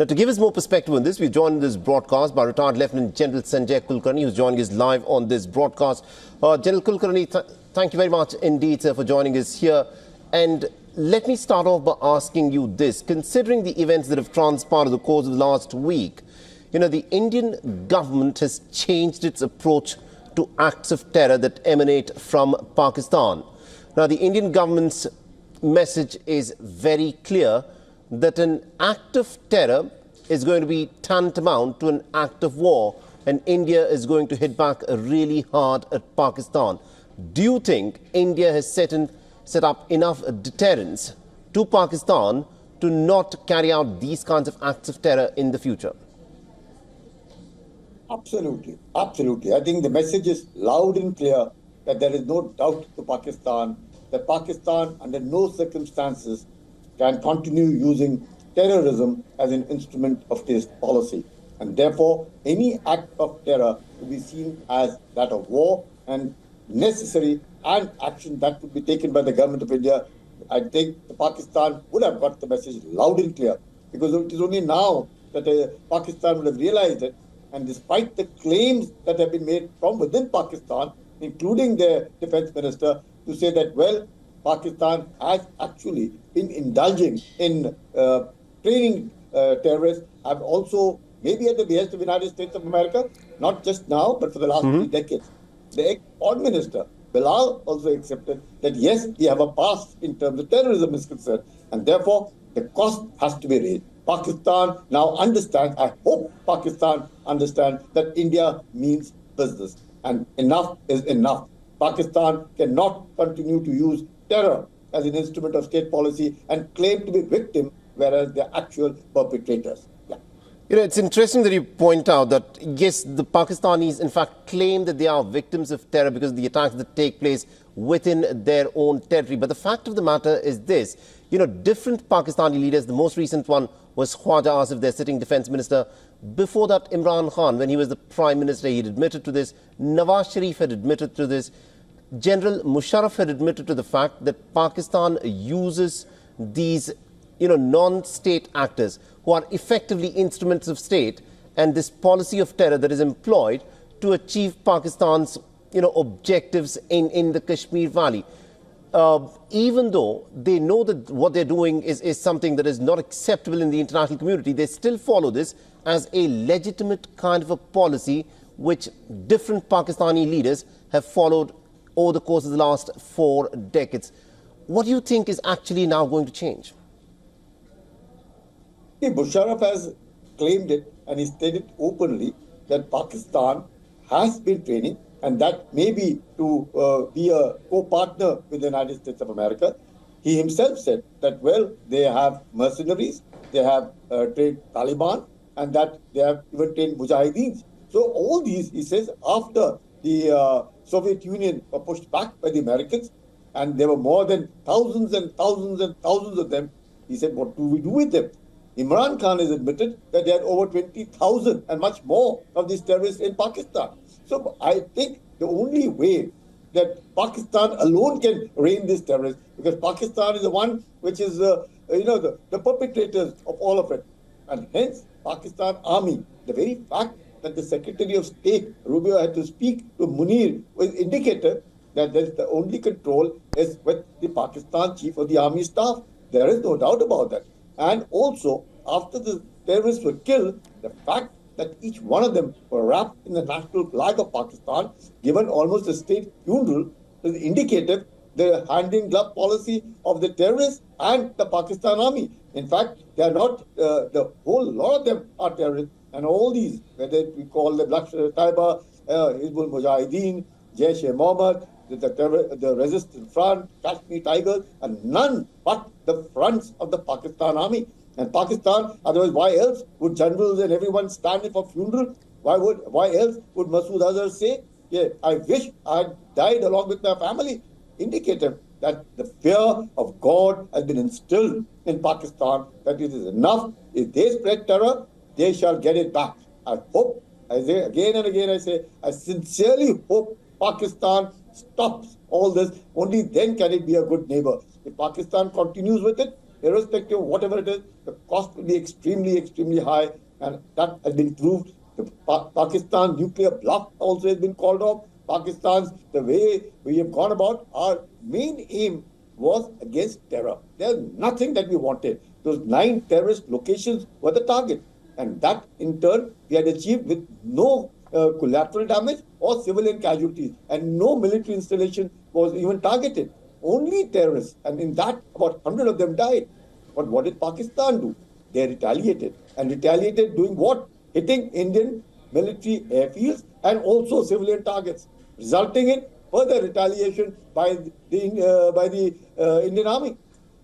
Now, to give us more perspective on this, we're joined in this broadcast by retired Lieutenant General Sanjay Kulkarni, who's joining us live on this broadcast. General Kulkarni, thank you very much indeed, sir, for joining us here. And let me start off by asking you this. Considering the events that have transpired in the course of the last week, the Indian government has changed its approach to acts of terror that emanate from Pakistan. Now, the Indian government's message is very clear that an act of terror is going to be tantamount to an act of war, and India is going to hit back really hard at Pakistan. Do you think India has set up enough deterrence to Pakistan to not carry out these kinds of acts of terror in the future? Absolutely. Absolutely. I think the message is loud and clear that there is no doubt to Pakistan that Pakistan, under no circumstances, can continue using terrorism as an instrument of state policy. And therefore, any act of terror will be seen as that of war and necessary and action that would be taken by the government of India. I think Pakistan would have got the message loud and clear, because it is only now that Pakistan would have realized it. And despite the claims that have been made from within Pakistan, including the defense minister, to say that, well, Pakistan has actually been indulging in training terrorists, have also, maybe at the behest of the United States of America, not just now, but for the last 3 decades. The ex-foreign minister, Bilal, also accepted that, yes, we have a past in terms of terrorism is concerned, and therefore the cost has to be raised. Pakistan now understands, I hope Pakistan understands, that India means business, and enough is enough. Pakistan cannot continue to use terror as an instrument of state policy and claim to be victim, whereas they're actual perpetrators. Yeah. It's interesting that you point out that, yes, the Pakistanis in fact claim that they are victims of terror because of the attacks that take place within their own territory. But the fact of the matter is this, different Pakistani leaders, the most recent one was Khwaja Asif, their sitting defense minister. Before that, Imran Khan, when he was the prime minister, he had admitted to this. Nawaz Sharif had admitted to this. General Musharraf had admitted to the fact that Pakistan uses these, non-state actors who are effectively instruments of state, and this policy of terror that is employed to achieve Pakistan's, objectives in the Kashmir Valley. Even though they know that what they're doing is something that is not acceptable in the international community, they still follow this as a legitimate kind of a policy which different Pakistani leaders have followed over the course of the last 4 decades. What do you think is actually now going to change? Musharraf has claimed it, and he stated openly that Pakistan has been training, and that may be to be a co-partner with the United States of America. He himself said that, well, they have mercenaries, they have trained Taliban, and that they have even trained Mujahideens. So all these, he says, after the Soviet Union were pushed back by the Americans, and there were more than thousands and thousands and thousands of them, he said, what do we do with them? Imran Khan has admitted that there are over 20,000 and much more of these terrorists in Pakistan. So I think the only way that Pakistan alone can rein these terrorists, because Pakistan is the one which is, the perpetrators of all of it. And hence, Pakistan Army, the very fact that the Secretary of State, Rubio, had to speak to Munir was indicative that the only control is with the Pakistan Chief of the Army Staff. There is no doubt about that. And also, after the terrorists were killed, the fact that each one of them were wrapped in the national flag of Pakistan, given almost a state funeral, is indicative the hand-in-glove policy of the terrorists and the Pakistan Army. In fact, they are not, the whole lot of them are terrorists, and all these, whether we call them Lashkar-e-Taiba, Hizbul Mujahideen, Jaish-e-Mohammed, the Resistance Front, Kashmir Tigers, and none but the fronts of the Pakistan Army. And Pakistan, otherwise why else would generals and everyone stand in for funeral? Why else would Masood Azhar say, yeah, I wish I had died along with my family? Indicative that the fear of God has been instilled in Pakistan, that it is enough. If they spread terror, they shall get it back. I hope, I say again and again, I sincerely hope Pakistan stops all this. Only then can it be a good neighbor. If Pakistan continues with it, irrespective of whatever it is, the cost will be extremely, extremely high, and that has been proved. Pakistan's nuclear bluff also has been called off. Pakistan's, the way we have gone about, our main aim was against terror. There's nothing that we wanted. Those 9 terrorist locations were the target. And that, in turn, we had achieved with no collateral damage or civilian casualties. And no military installation was even targeted. Only terrorists. And in that, about 100 of them died. But what did Pakistan do? They retaliated. And retaliated doing what? Hitting Indian military airfields and also civilian targets, resulting in further retaliation by the Indian Army.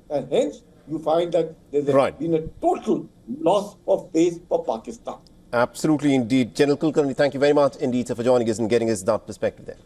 And hence, you find that there's been a total loss of face for Pakistan. Absolutely, indeed. General Kulkarni, thank you very much indeed, sir, for joining us and getting us that perspective there.